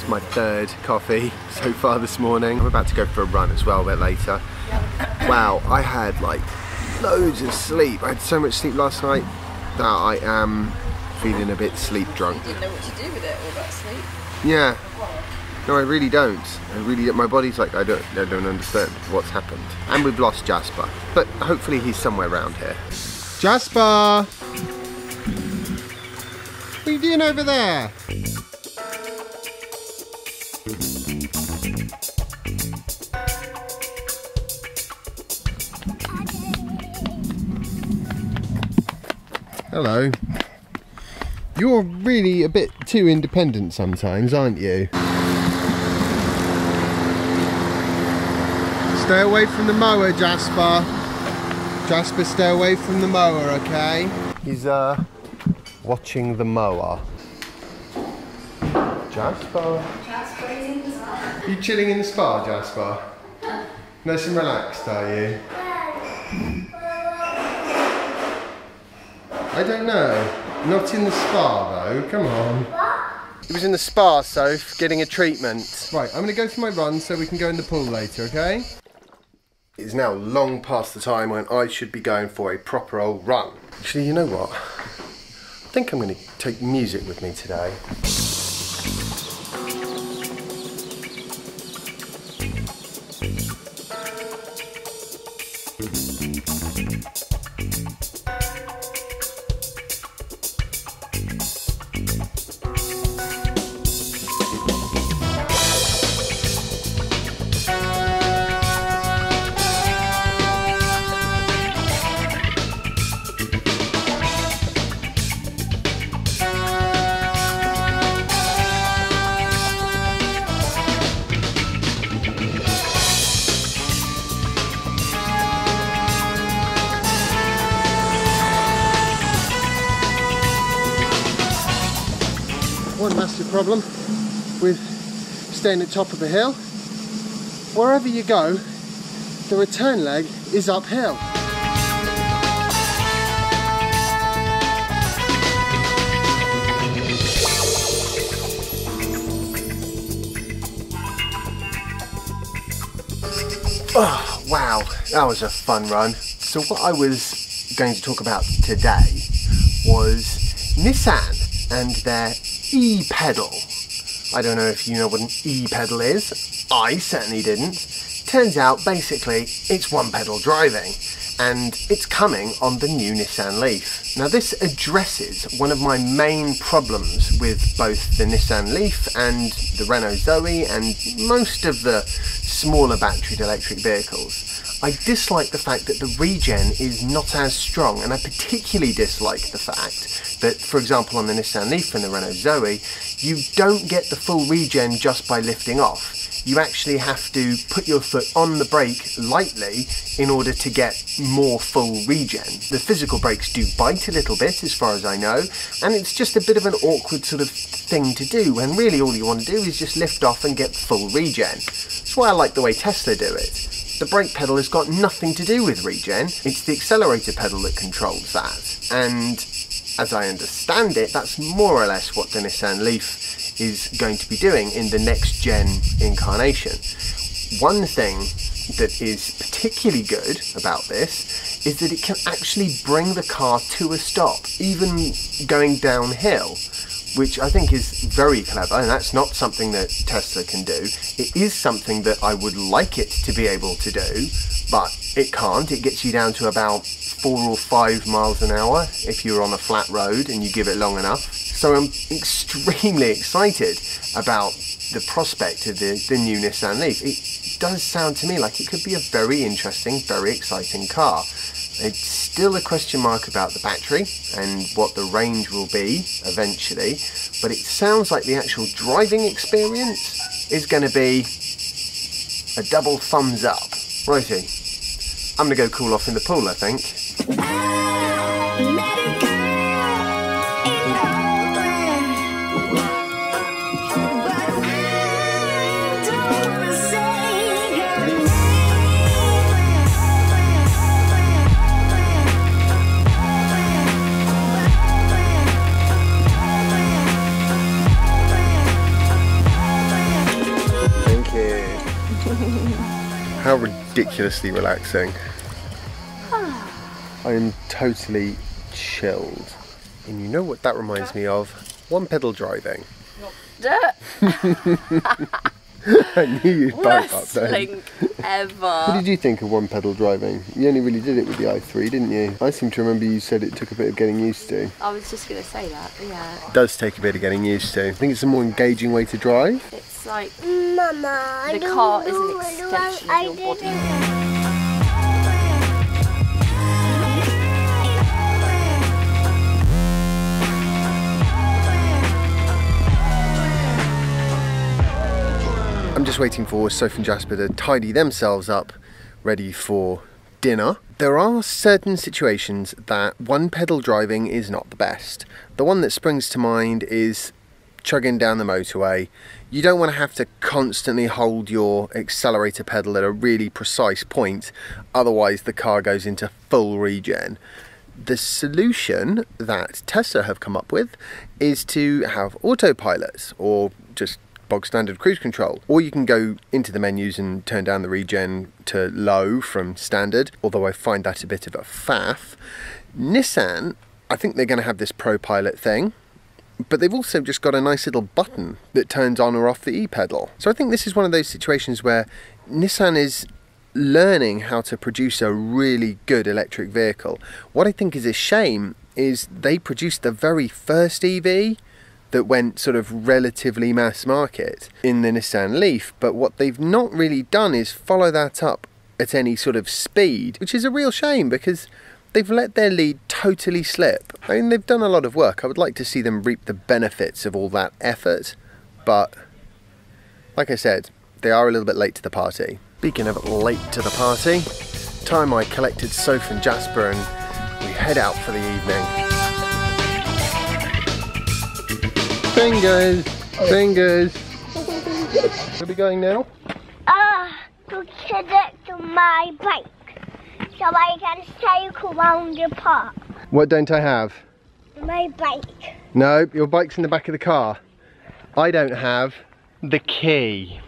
It's my third coffee so far this morning. I'm about to go for a run as well a bit later. Wow, I had like loads of sleep. I had so much sleep last night that I am feeling a bit sleep drunk. You didn't know what to do with it, all that sleep. Yeah. No, I really don't. My body's like, I don't understand what's happened. And we've lost Jasper. But hopefully he's somewhere around here. Jasper! What are you doing over there? Hello. You're really a bit too independent sometimes, aren't you? Stay away from the mower, Jasper. Jasper, stay away from the mower, okay? He's watching the mower. Jasper. Jasper is in the spa. You chilling in the spa, Jasper? Nice and relaxed, are you? I don't know. Not in the spa though, come on. What? It was in the spa, Soph, getting a treatment. Right, I'm going to go for my run so we can go in the pool later, okay? It is now long past the time when I should be going for a proper old run. Actually, you know what? I think I'm going to take music with me today. One massive problem with staying at the top of a hill. Wherever you go, the return leg is uphill. Oh, wow, that was a fun run. So what I was going to talk about today was Nissan and their e-pedal. I don't know if you know what an e-pedal is. I certainly didn't. Turns out basically it's one pedal driving, and it's coming on the new Nissan Leaf. Now this addresses one of my main problems with both the Nissan Leaf and the Renault Zoe and most of the smaller battery electric vehicles. I dislike the fact that the regen is not as strong, and I particularly dislike the fact that, for example, on the Nissan Leaf and the Renault Zoe, you don't get the full regen just by lifting off. You actually have to put your foot on the brake lightly in order to get more full regen. The physical brakes do bite a little bit, as far as I know, and it's just a bit of an awkward sort of thing to do, when really all you want to do is just lift off and get full regen. That's why I like the way Tesla do it. The brake pedal has got nothing to do with regen, it's the accelerator pedal that controls that. And as I understand it, that's more or less what the Nissan Leaf is going to be doing in the next gen incarnation. One thing that is particularly good about this is that it can actually bring the car to a stop, even going downhill, which I think is very clever, and that's not something that Tesla can do. It is something that I would like it to be able to do, but it can't. It gets you down to about 4 or 5 miles an hour if you're on a flat road and you give it long enough. So I'm extremely excited about the prospect of the new Nissan Leaf. It does sound to me like it could be a very interesting, very exciting car. It's still a question mark about the battery and what the range will be eventually, but it sounds like the actual driving experience is going to be a double thumbs up. Righty, I'm going to go cool off in the pool, I think. How ridiculously relaxing. I am totally chilled. And you know what that reminds me of? One pedal driving. I knew you'd bite up then. Worst link ever. What did you think of one pedal driving? You only really did it with the i3, didn't you? I seem to remember you said it took a bit of getting used to. I was just going to say that, but yeah. It does take a bit of getting used to. I think it's a more engaging way to drive. It's like Mama, the car is an extension of your body. I'm just waiting for Soph and Jasper to tidy themselves up, ready for dinner. There are certain situations that one pedal driving is not the best. The one that springs to mind is chugging down the motorway. You don't want to have to constantly hold your accelerator pedal at a really precise point, otherwise the car goes into full regen. The solution that Tesla have come up with is to have autopilot, or just bog standard cruise control, or you can go into the menus and turn down the regen to low from standard, although I find that a bit of a faff. Nissan, I think they're going to have this ProPilot thing, but they've also just got a nice little button that turns on or off the e-pedal. So I think this is one of those situations where Nissan is learning how to produce a really good electric vehicle. What I think is a shame is they produced the very first EV that went sort of relatively mass market in the Nissan Leaf, but what they've not really done is follow that up at any sort of speed, which is a real shame because they've let their lead totally slip. I mean, they've done a lot of work. I would like to see them reap the benefits of all that effort, but like I said, they are a little bit late to the party. Speaking of late to the party, time I collected Soph and Jasper and we head out for the evening. Fingers! Fingers! Where are we going now? To connect to my bike, so I can cycle around the park. What don't I have? My bike. No, your bike's in the back of the car. I don't have the key.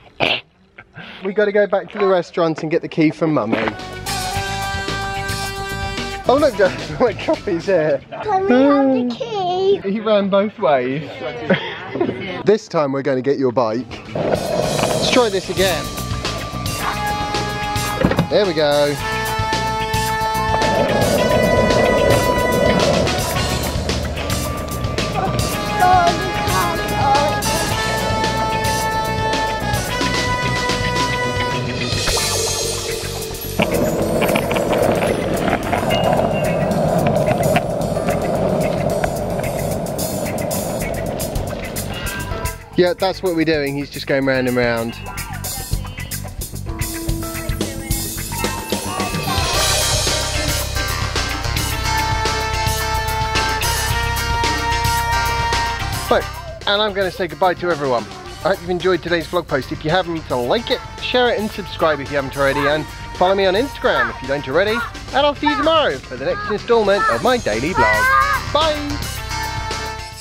We got to go back to the restaurant and get the key from Mummy. Oh look, my coffee's here. Can we have the key? He ran both ways. This time we're going to get your bike. Let's try this again. There we go. Yeah, that's what we're doing. He's just going round and round. Right, and I'm going to say goodbye to everyone. I hope you've enjoyed today's vlog post. If you haven't, like it, share it and subscribe if you haven't already, and follow me on Instagram if you don't already. And I'll see you tomorrow for the next instalment of my daily vlog. Bye!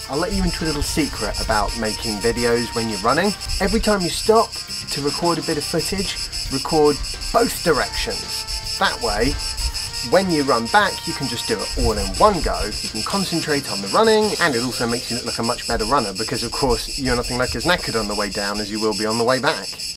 I'll let you into a little secret about making videos when you're running. Every time you stop to record a bit of footage, record both directions. That way, when you run back, you can just do it all in one go. You can concentrate on the running, and it also makes you look like a much better runner because, of course, you're nothing like as knackered on the way down as you will be on the way back.